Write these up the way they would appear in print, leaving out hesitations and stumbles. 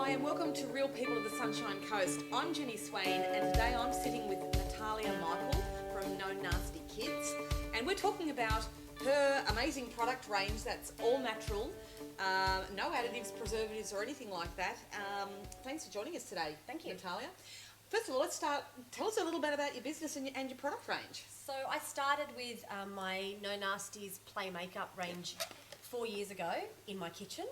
Hi and welcome to Real People of the Sunshine Coast. I'm Jenny Swain and today I'm sitting with Natalia Michael from No Nasty Kids, and we're talking about her amazing product range that's all natural, no additives, preservatives or anything like that. Thanks for joining us today. Thank you. Natalia. First of all, let's start. Tell us a little bit about your business and your product range. So I started with my No Nasties Play Makeup range 4 years ago in my kitchen.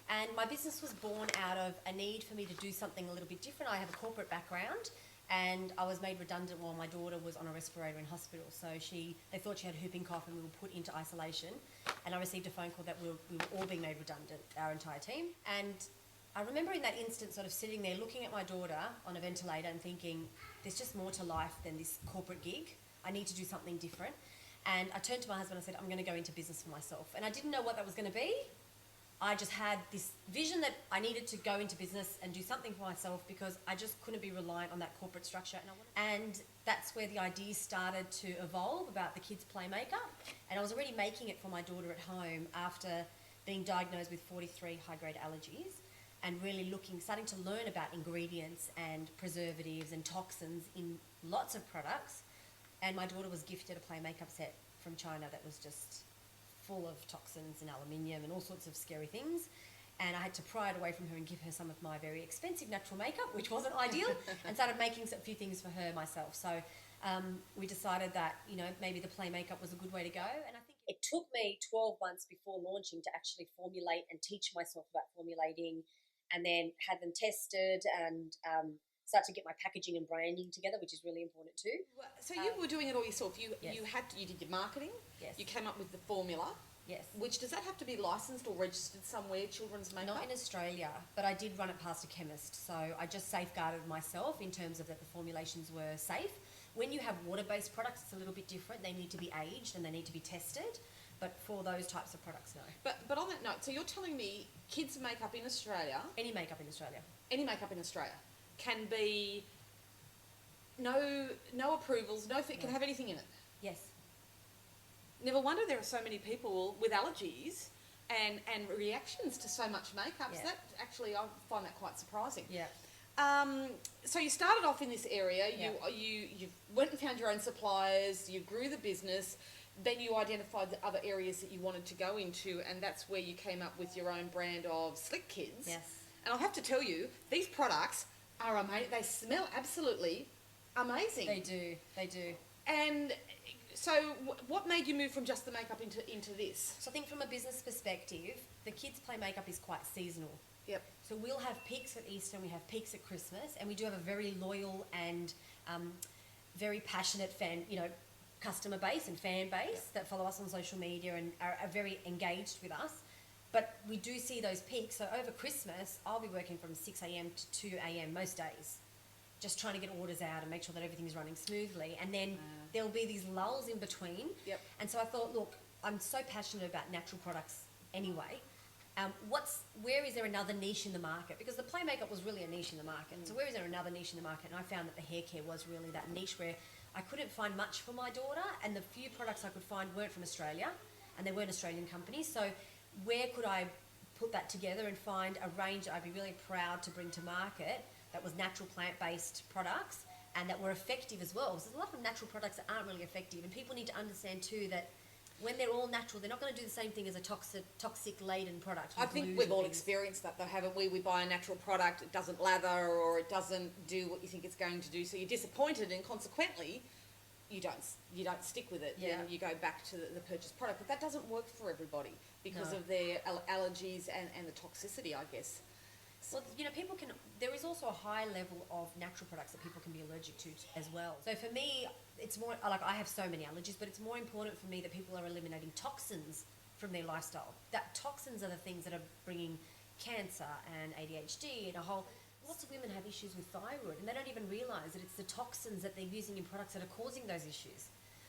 And my business was born out of a need for me to do something a little bit different. I have a corporate background and I was made redundant while my daughter was on a respirator in hospital. So they thought she had whooping cough and we were put into isolation. And I received a phone call that we were all being made redundant, our entire team. And I remember in that instant sort of sitting there looking at my daughter on a ventilator and thinking, there's just more to life than this corporate gig. I need to do something different. And I turned to my husband and I said, I'm going to go into business for myself. And I didn't know what that was going to be. I just had this vision that I needed to go into business and do something for myself because I just couldn't be reliant on that corporate structure. And that's where the ideas started to evolve about the kids' play makeup. And I was already making it for my daughter at home after being diagnosed with 43 high-grade allergies and really starting to learn about ingredients and preservatives and toxins in lots of products. And my daughter was gifted a play makeup set from China that was just full of toxins and aluminium and all sorts of scary things. And I had to pry it away from her and give her some of my very expensive natural makeup, which wasn't ideal, and started making a few things for her myself. So we decided that, maybe the play makeup was a good way to go. And I think it took me 12 months before launching to actually formulate and teach myself about formulating, and then had them tested and start to get my packaging and branding together, which is really important too. So you were doing it all yourself. You Yes. you did your marketing. Yes. You came up with the formula. Yes. Which does that have to be licensed or registered somewhere? Children's makeup. Not in Australia, but I did run it past a chemist. So I just safeguarded myself in terms of that the formulations were safe. When you have water-based products, it's a little bit different. They need to be aged and they need to be tested. But for those types of products, no. But on that note, so you're telling me kids' makeup in Australia, Any makeup in Australia. can be no approvals, can have anything in it. Yes. Never wonder there are so many people with allergies and reactions to so much makeup. Yeah. So that actually, I find that quite surprising. Yeah. So you started off in this area. Yeah. You went and found your own suppliers. You grew the business. Then you identified the other areas that you wanted to go into, and that's where you came up with your own brand of Slick Kids. Yes. And I'll have to tell you, these products are amazing. They smell absolutely amazing. They do. And so, what made you move from just the makeup into this? So I think from a business perspective, the kids' play makeup is quite seasonal. Yep. So we'll have peaks at Easter and we have peaks at Christmas, and we do have a very loyal and very passionate customer base and fan base that follow us on social media and are very engaged with us. But we do see those peaks. So over Christmas, I'll be working from 6 a.m. to 2 a.m. most days, just trying to get orders out and make sure that everything's running smoothly. And then there'll be these lulls in between. Yep. And so I thought, look, I'm so passionate about natural products anyway. Where is there another niche in the market? Because the play makeup was really a niche in the market. So where is there another niche in the market? And I found that the hair care was really that niche where I couldn't find much for my daughter, and the few products I could find weren't from Australia, and they weren't Australian companies. So where could I put that together and find a range that I'd be really proud to bring to market that was natural plant-based products and that were effective as well? Because there's a lot of natural products that aren't really effective, and people need to understand too that when they're all natural, they're not going to do the same thing as a toxic-laden product. I think we've all experienced that though, haven't we? We buy a natural product, it doesn't lather or it doesn't do what you think it's going to do, so you're disappointed, and consequently you don't stick with it. Yeah. Then you go back to the purchased product. But that doesn't work for everybody because No. of their allergies and the toxicity, I guess. Well, there is also a high level of natural products that people can be allergic to as well. So for me, it's more, I have so many allergies, but it's more important for me that people are eliminating toxins from their lifestyle. That toxins are the things that are bringing cancer and ADHD and lots of women have issues with thyroid, and they don't even realise that it's the toxins that they're using in products that are causing those issues.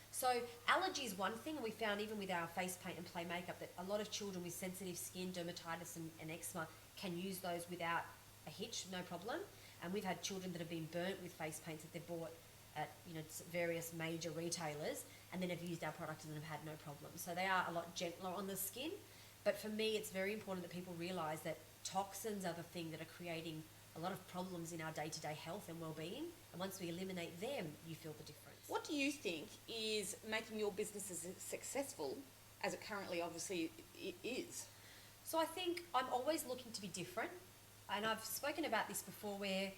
So allergy is one thing, and we found even with our face paint and play makeup that a lot of children with sensitive skin, dermatitis and eczema can use those without a hitch, no problem. And we've had children that have been burnt with face paints that they've bought at various major retailers and then have used our products and have had no problem. So they are a lot gentler on the skin. But for me, it's very important that people realise that toxins are the thing that are creating a lot of problems in our day-to-day health and well-being. And once we eliminate them, you feel the difference. What do you think is making your business as successful as it currently obviously is? So I think I'm always looking to be different. And I've spoken about this before, where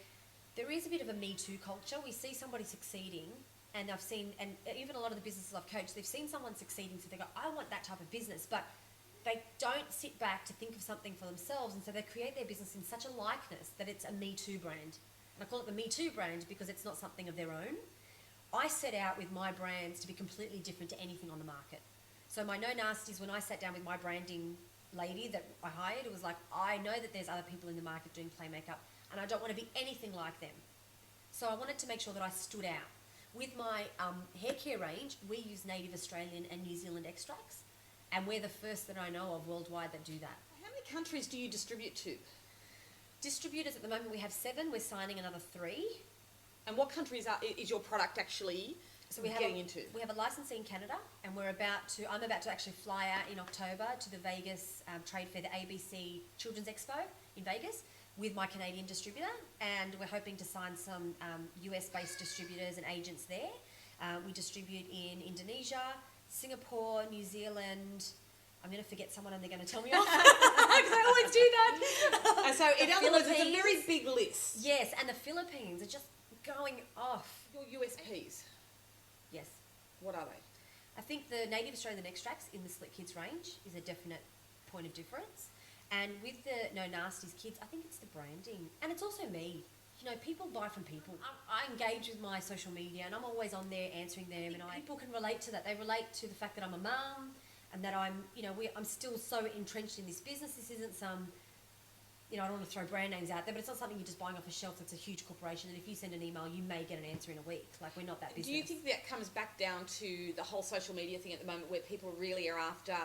there is a bit of a Me Too culture. We see somebody succeeding, and I've seen, and even a lot of the businesses I've coached, they've seen someone succeeding, so they go, I want that type of business. But they don't sit back to think of something for themselves, and so they create their business in such a likeness that it's a Me Too brand. And I call it the Me Too brand because it's not something of their own. I set out with my brands to be completely different to anything on the market. So my No Nasties, when I sat down with my branding lady that I hired, it was like, I know that there's other people in the market doing play makeup, and I don't want to be anything like them. So I wanted to make sure that I stood out. With my hair care range, we use native Australian and New Zealand extracts, and we're the first that I know of worldwide that do that. How many countries do you distribute to? Distributors at the moment, we have 7. We're signing another 3. And what countries is your product actually getting into? We have a licensee in Canada, and I'm about to actually fly out in October to the Vegas trade fair, the ABC Children's Expo in Vegas, with my Canadian distributor, and we're hoping to sign some US-based distributors and agents there. We distribute in Indonesia, Singapore, New Zealand. I'm going to forget someone and they're going to tell me off because I always do that. And so in other words, it's a very big list. Yes, and the Philippines are just going off. Your USPs, Yes. what are they? I think the native Australian extracts in the Slick Kids range is a definite point of difference. And with the No Nasties Kids, I think it's the branding. And it's also me. You know, people buy from people. I engage with my social media, and I'm always on there answering them. And people can relate to that. They relate to the fact that I'm a mum, and that I'm still so entrenched in this business. This isn't some, I don't want to throw brand names out there, but it's not something you're just buying off a shelf that's a huge corporation, and if you send an email, you may get an answer in a week. Like, we're not that business. Do you think that comes back down to the whole social media thing at the moment, where people really are after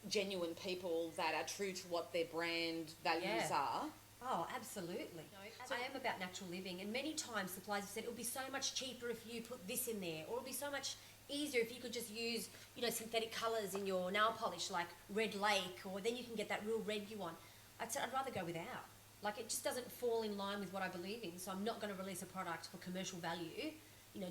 genuine people that are true to what their brand values are? Oh, absolutely. I am about natural living, and many times suppliers have said it would be so much cheaper if you put this in there, or it would be so much easier if you could just use, synthetic colours in your nail polish, like Red Lake, or then you can get that real red you want. I'd rather go without. Like, it just doesn't fall in line with what I believe in, so I'm not going to release a product for commercial value,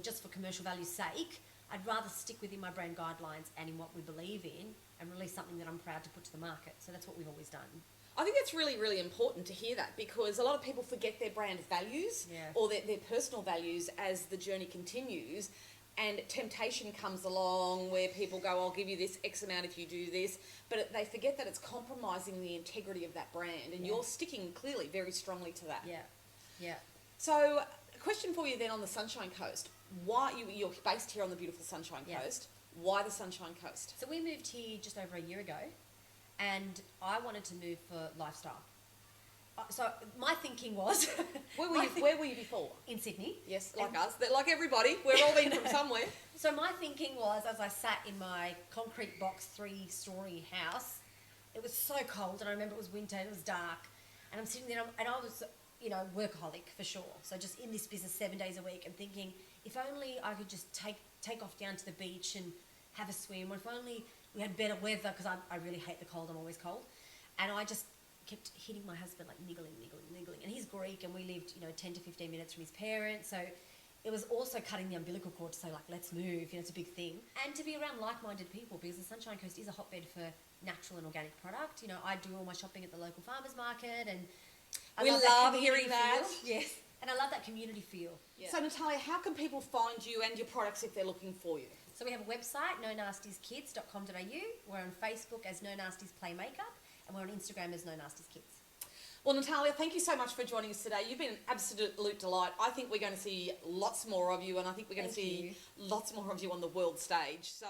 just for commercial value's sake. I'd rather stick within my brand guidelines and in what we believe in, and release something that I'm proud to put to the market. So that's what we've always done. I think that's really, really important to hear that, because a lot of people forget their brand values or their personal values as the journey continues, and temptation comes along where people go, I'll give you this X amount if you do this, but they forget that it's compromising the integrity of that brand, and you're sticking clearly very strongly to that. Yeah. So, a question for you then on the Sunshine Coast. Why you're based here on the beautiful Sunshine Coast? Why the Sunshine Coast? So we moved here just over a year ago, and I wanted to move for lifestyle. So my thinking was... Where were you before? In Sydney. Yes, like us. Like everybody. We're all been from somewhere. So my thinking was, as I sat in my concrete box 3-story house, it was so cold, and I remember it was winter and it was dark, and I'm sitting there, and I was, workaholic for sure. So just in this business 7 days a week, and thinking, if only I could just take off down to the beach and have a swim, or if only we had better weather, because I really hate the cold. I'm always cold. And I just kept hitting my husband, like niggling. And he's Greek, and we lived, 10 to 15 minutes from his parents. So it was also cutting the umbilical cord to say, like, let's move. It's a big thing. And to be around like-minded people, because the Sunshine Coast is a hotbed for natural and organic product. I do all my shopping at the local farmers market, and we love hearing that. Yes. And I love that community feel. Yeah. So, Natalia, how can people find you and your products if they're looking for you? So we have a website, nonastieskidz.com.au. We're on Facebook as No Nasties Play Makeup, and we're on Instagram as No Nasties Kids. Well, Natalia, thank you so much for joining us today. You've been an absolute delight. I think we're going to see lots more of you, and I think we're going to see lots more of you on the world stage. So.